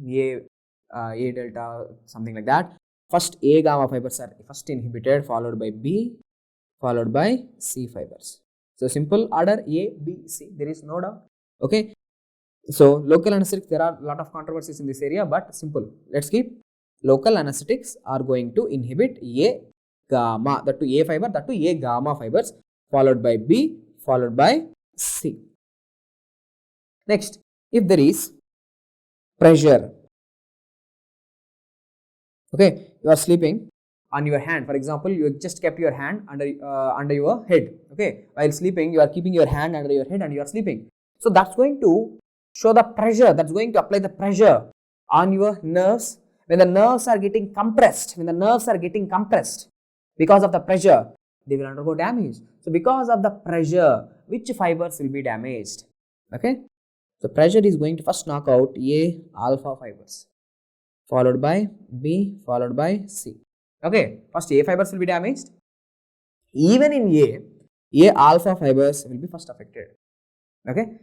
A delta, something like that. First A gamma fibers are first inhibited, followed by B, followed by C fibers. So simple order A, B, C, there is no doubt. Okay, so local anesthetics, there are a lot of controversies in this area, but simple. Let's keep, local anesthetics are going to inhibit A gamma, that to A fiber, that to A gamma fibers, followed by B, followed by C. Next, if there is pressure, okay, you are sleeping on your hand. For example, you just kept your hand under your head. Okay, while sleeping, you are keeping your hand under your head and you are sleeping. So that's going to show the pressure. That's going to apply the pressure on your nerves. When the nerves are getting compressed, because of the pressure, they will undergo damage. So because of the pressure, which fibers will be damaged? Okay, So pressure is going to first knock out A alpha fibers, followed by B, followed by C. Okay, first A fibers will be damaged. Even in A alpha fibers will be first affected. Okay,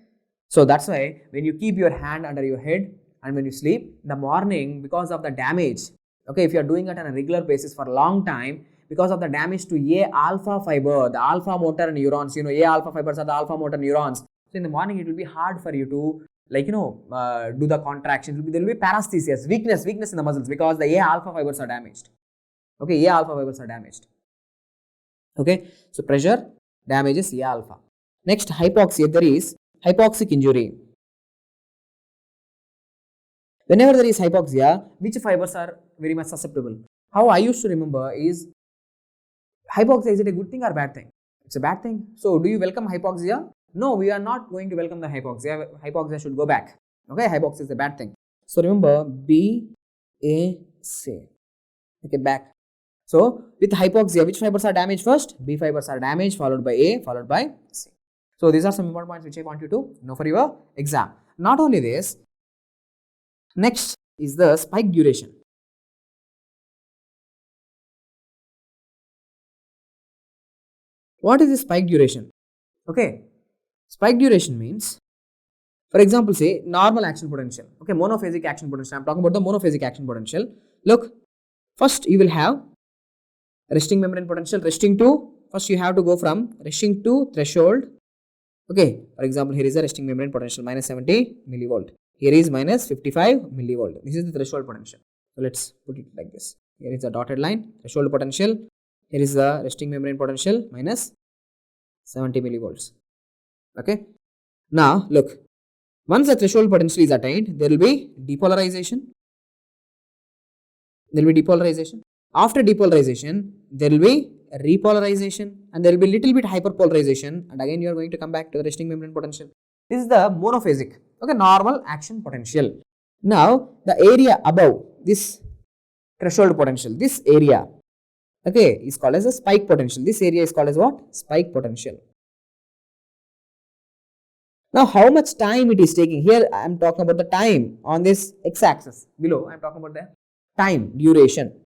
so that's why when you keep your hand under your head and when you sleep in the morning, because of the damage, okay, if you are doing it on a regular basis for a long time, because of the damage to A alpha fiber, the alpha motor neurons, A alpha fibers are the alpha motor neurons. So in the morning, it will be hard for you to do the contraction. There will be paresthesias, weakness in the muscles because the A alpha fibers are damaged. Okay, A alpha fibers are damaged. Okay, so pressure damages A alpha. Next, hypoxia, there is hypoxic injury. Whenever there is hypoxia, which fibers are very much susceptible? How I used to remember is, hypoxia, is it a good thing or bad thing? It's a bad thing. So, do you welcome hypoxia? No, we are not going to welcome the hypoxia. Hypoxia should go back. Okay, hypoxia is a bad thing. So, remember B, A, C. Okay, back. So, with hypoxia, which fibers are damaged first? B fibers are damaged, followed by A, followed by C. So, these are some important points which I want you to know for your exam. Not only this, next is the spike duration. What is the spike duration? Okay, spike duration means, for example, say normal action potential. Okay, monophasic action potential. I am talking about the monophasic action potential. Look, first you will have resting membrane potential, resting to, first you have to go from resting to threshold. Okay, for example, here is the resting membrane potential minus 70 millivolt. Here is minus 55 millivolt. This is the threshold potential. So let's put it like this. Here is the dotted line, threshold potential. Here is the resting membrane potential minus 70 millivolts. Okay. Now look, once the threshold potential is attained, there will be depolarization. There will be depolarization. After depolarization, there will be repolarization and there will be little bit hyperpolarization, and again you are going to come back to the resting membrane potential. This is the monophasic, okay, normal action potential. Now the area above this threshold potential, this area, okay, is called as a spike potential. This area is called as what? Spike potential. Now how much time it is taking? Here I am talking about the time on this x-axis. Below I am talking about the time, duration.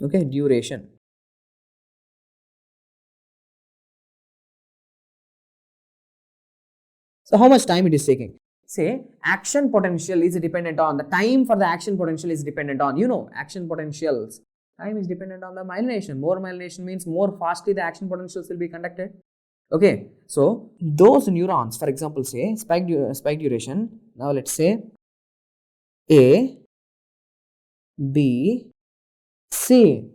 Okay, duration. So how much time it is taking? Say action potential is dependent on, the time for the action potential is dependent on, action potentials. Time is dependent on the myelination. More myelination means more fastly the action potentials will be conducted. Okay, so those neurons, for example, say spike duration. Now let's say A, B, C.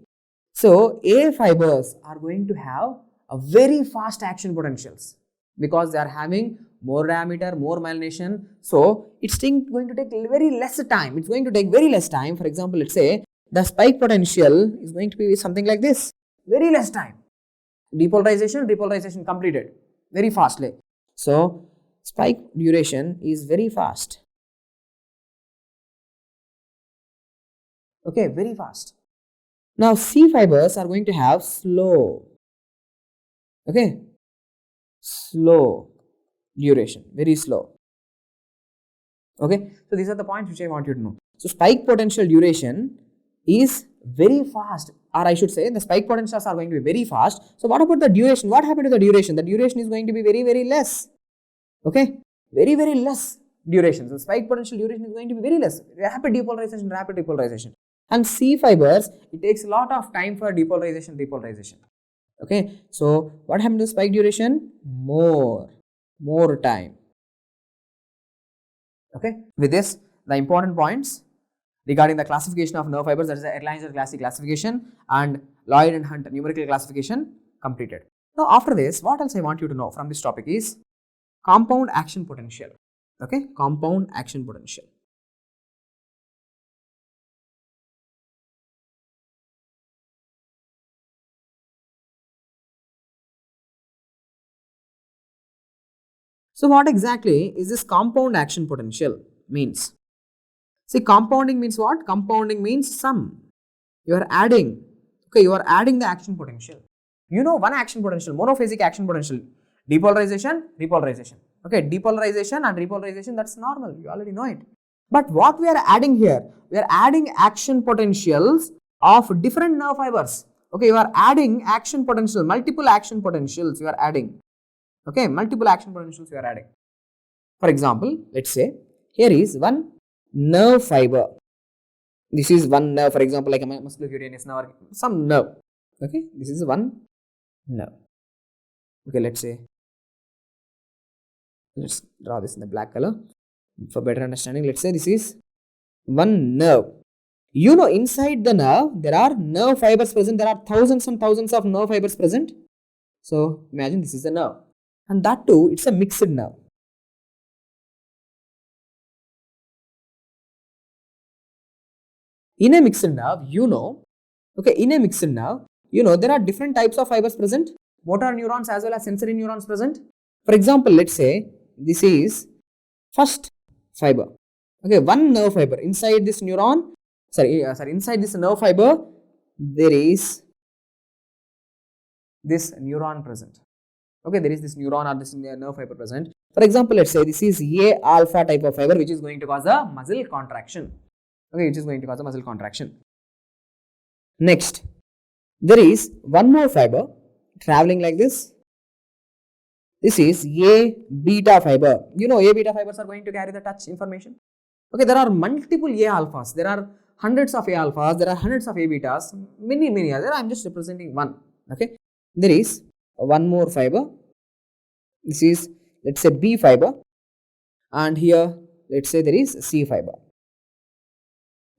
So A fibers are going to have a very fast action potentials because they are having more diameter, more myelination. So it's going to take very less time. It's going to take very less time. For example, let's say the spike potential is going to be something like this. Very less time. Repolarization completed very fastly. So spike duration is very fast. Okay, very fast. Now C fibers are going to have slow. Okay, slow duration, very slow. Okay, so these are the points which I want you to know. So spike potential duration is very fast, or I should say the spike potentials are going to be very fast. So what about the duration? What happened to the duration? The duration is going to be very less. Okay, very less duration. So spike potential duration is going to be very less. Rapid depolarization. And C fibers, it takes a lot of time for repolarization. Okay, so what happened to spike duration? More time. Okay, with this, the important points regarding the classification of nerve fibers, that is the Ederle classification and Lloyd and Hunt numerical classification, completed. Now after this, what else I want you to know from this topic is compound action potential. Okay, compound action potential. So what exactly is this compound action potential means? See, compounding means what? Compounding means sum. You are adding. Okay, you are adding the action potential. One action potential, monophasic action potential. Depolarization, repolarization. Okay, depolarization and repolarization, that's normal, you already know it. But what we are adding here, we are adding action potentials of different nerve fibers. Okay, you are adding action potential, multiple action potentials you are adding. Okay, multiple action potentials you are adding. For example, let's say here is one nerve fiber. This is one nerve, for example, like a musculocutaneous nerve, some nerve. Okay, this is one nerve. Okay, let's say, let's draw this in the black color for better understanding. Let's say this is one nerve. You know, inside the nerve, there are nerve fibers present. There are thousands and thousands of nerve fibers present. So, imagine this is a nerve. And that too, it's a mixed nerve. In a mixed nerve, you know, okay, in a mixed nerve, you know, there are different types of fibers present. Motor neurons as well as sensory neurons present. For example, let's say this is first fiber. Okay, one nerve fiber. Inside this neuron, inside this nerve fiber, there is this neuron present. Okay, there is this neuron or this nerve fiber present. For example, let's say this is A alpha type of fiber, which is going to cause a muscle contraction. Okay, which is going to cause a muscle contraction. Next, there is one more fiber traveling like this. This is A beta fiber. You know, A beta fibers are going to carry the touch information. Okay, there are multiple A alphas. There are hundreds of A alphas. There are hundreds of A betas. Many other. I am just representing one. Okay, there is one more fiber. This is, let's say, B fiber, and here let's say there is C fiber.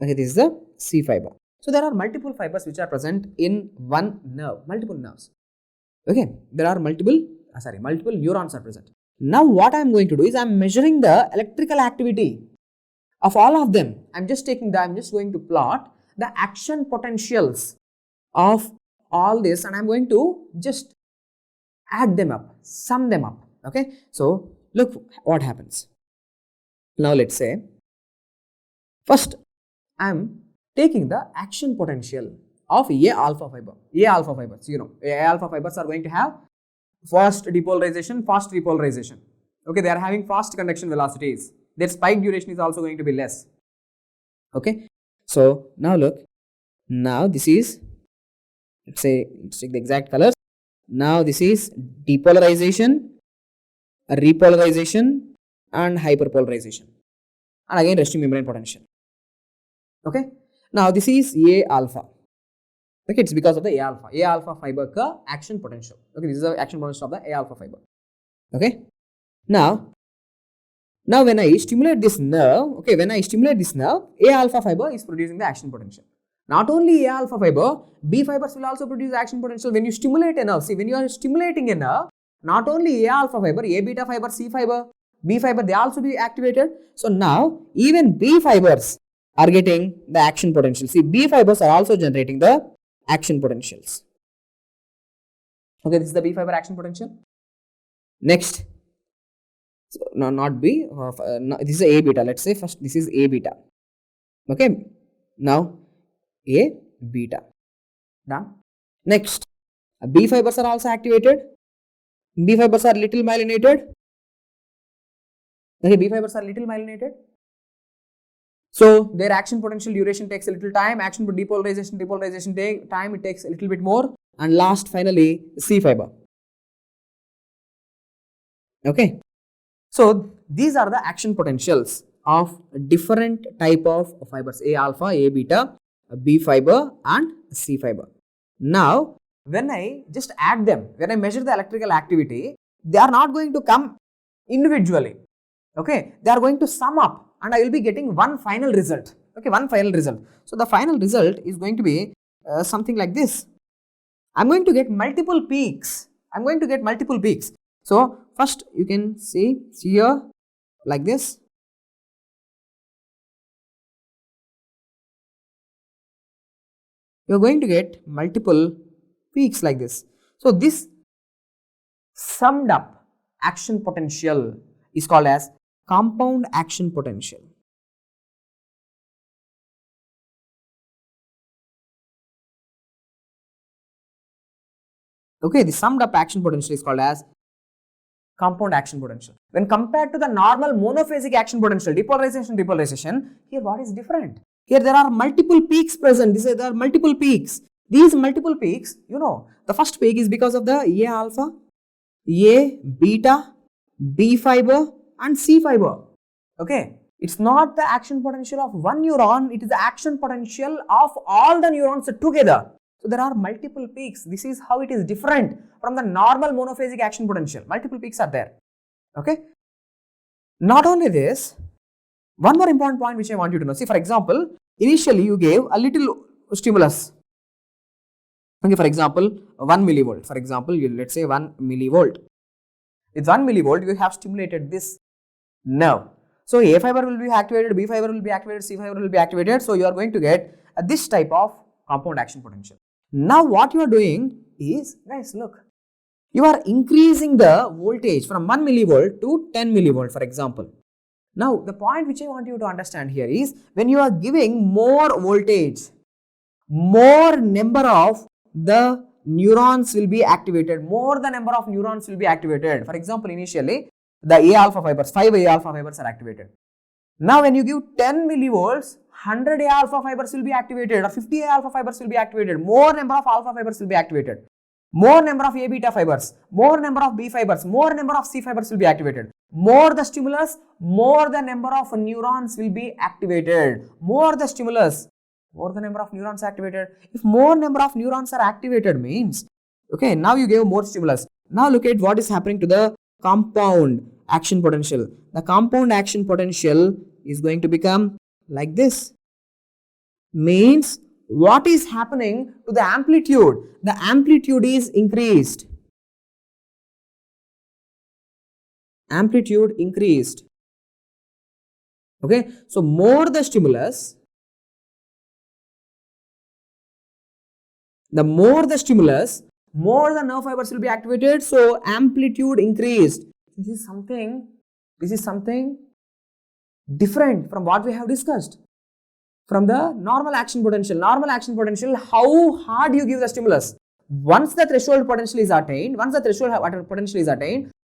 Okay, this is the C fiber. So there are multiple fibers which are present in one nerve, multiple nerves. Okay, there are multiple neurons are present. Now what I am going to do is I am measuring the electrical activity of all of them. I'm just going to plot the action potentials of all this, and I'm going to just add them up, sum them up. Okay, so look what happens. Now let's say first I'm taking the action potential of A alpha fiber. A alpha fibers, you know, A alpha fibers are going to have fast depolarization, fast repolarization. Okay, they are having fast conduction velocities. Their spike duration is also going to be less. Okay, so now look, now this is, let's take the exact colors. Now this is depolarization, repolarization, and hyperpolarization, and again resting membrane potential. Okay, now this is A alpha. Okay, it's because of the A alpha fiber ka action potential. Okay, this is the action potential of the A alpha fiber. Okay, now when I stimulate this nerve, A alpha fiber is producing the action potential. Not only A alpha fiber, B fibers will also produce action potential when you stimulate a nerve. See, when you are stimulating a nerve, not only A alpha fiber, A beta fiber, C fiber, B fiber, they also be activated. So now even B fibers are getting the action potential. See, B fibers are also generating the action potentials. Okay, this is the B fiber action potential. Next, so, no, not B, no, this is A beta. Let's say first this is A beta. Okay, now A beta. Done. Next, B fibers are also activated. B fibers are little myelinated. Okay, B fibers are little myelinated. So their action potential duration takes a little time. Action depolarization take time, it takes a little bit more. And last, finally, C fiber. Okay. So these are the action potentials of different type of fibers: A alpha, A beta, B fiber, and C fiber. Now, when I just add them, when I measure the electrical activity, they are not going to come individually. Okay, they are going to sum up, and I will be getting one final result. Okay, one final result. So the final result is going to be something like this. I'm going to get multiple peaks. So first you can see here like this. You're going to get multiple peaks like this. So this summed up action potential is called as compound action potential. Okay, the summed up action potential is called as compound action potential. When compared to the normal monophasic action potential, depolarization, here what is different? Here there are multiple peaks present. There are multiple peaks. These multiple peaks, the first peak is because of the A alpha, A beta, B fiber and C fiber. Okay, it's not the action potential of one neuron, it is the action potential of all the neurons together. So there are multiple peaks. This is how it is different from the normal monophasic action potential. Multiple peaks are there. Okay. Not only this, one more important point which I want you to know. See, for example, initially you gave a little stimulus. Okay, for example, 1 millivolt. For example, let's say 1 millivolt. With 1 millivolt, you have stimulated this nerve. So A fiber will be activated, B fiber will be activated, C fiber will be activated. So you are going to get this type of compound action potential. Now what you are doing is, guys, look, you are increasing the voltage from 1 millivolt to 10 millivolt, for example. Now the point which I want you to understand here is, when you are giving more voltage, more number of the neurons will be activated, more the number of neurons will be activated. For example, initially the A alpha fibers, 5 A alpha fibers are activated. Now when you give 10 millivolts, 100 A alpha fibers will be activated or 50 A alpha fibers will be activated. More number of alpha fibers will be activated. More number of A beta fibers, more number of B fibers, more number of C fibers will be activated. More the stimulus, more the number of neurons will be activated. More the stimulus, more the number of neurons activated. If more number of neurons are activated means, okay, now you gave more stimulus. Now look at what is happening to the compound action potential. The compound action potential is going to become like this. Means what is happening to the amplitude? The amplitude is increased. Amplitude increased. Okay, so more the stimulus, more the nerve fibers will be activated. So amplitude increased. This is something different from what we have discussed. From the normal action potential. Normal action potential, how hard you give the stimulus. Once the threshold potential is attained,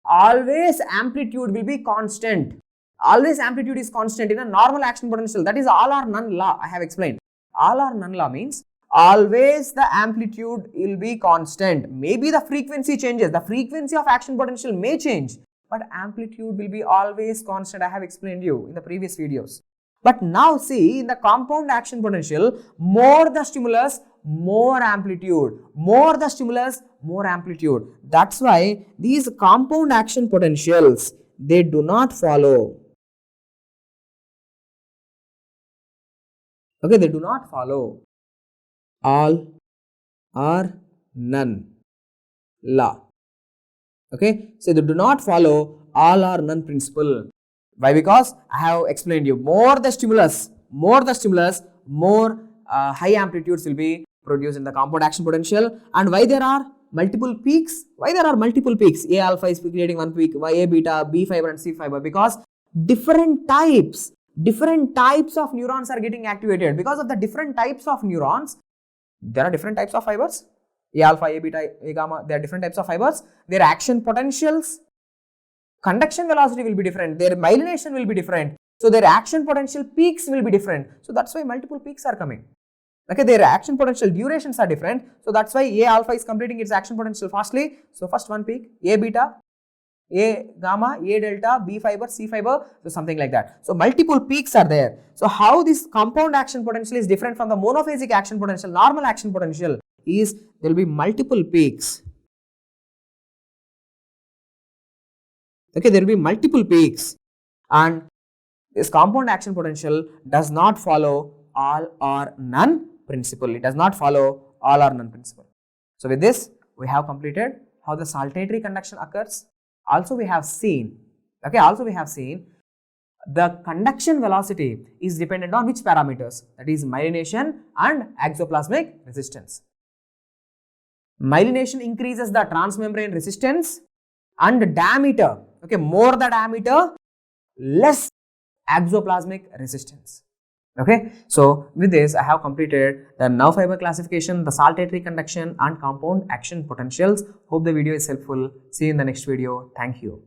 always amplitude will be constant. Always amplitude is constant in a normal action potential. That is all or none law. I have explained. All or none law means always the amplitude will be constant. Maybe the frequency changes. The frequency of action potential may change, but amplitude will be always constant. I have explained you in the previous videos. But now see, in the compound action potential, more the stimulus, more amplitude. More the stimulus, more amplitude. That's why these compound action potentials, they do not follow. Okay, they do not follow all or none law. Okay, so they do not follow all or none principle. Why? Because I have explained you, more the stimulus, more high amplitudes will be produced in the compound action potential. And why there are multiple peaks? Why there are multiple peaks? A alpha is creating one peak, why A beta, B fiber and C fiber? Because different types of neurons are getting activated. Because of the different types of neurons, there are different types of fibers. A alpha, A beta, A gamma, there are different types of fibers. Their action potentials, conduction velocity will be different, their myelination will be different, so their action potential peaks will be different. So that's why multiple peaks are coming. Okay, their action potential durations are different, so that's why A alpha is completing its action potential fastly. So first one peak, A beta, A gamma, A delta, B fiber, C fiber, so something like that. So multiple peaks are there. So how this compound action potential is different from the monophasic action potential, normal action potential, is there will be multiple peaks. Okay, there will be multiple peaks, and this compound action potential does not follow all or none principle. It does not follow all or none principle. So with this, we have completed how the saltatory conduction occurs. Also we have seen, the conduction velocity is dependent on which parameters? That is myelination and exoplasmic resistance. Myelination increases the transmembrane resistance and diameter. Okay, more the diameter, less exoplasmic resistance. Okay, so with this, I have completed the nerve fiber classification, the saltatory conduction and compound action potentials. Hope the video is helpful. See you in the next video. Thank you.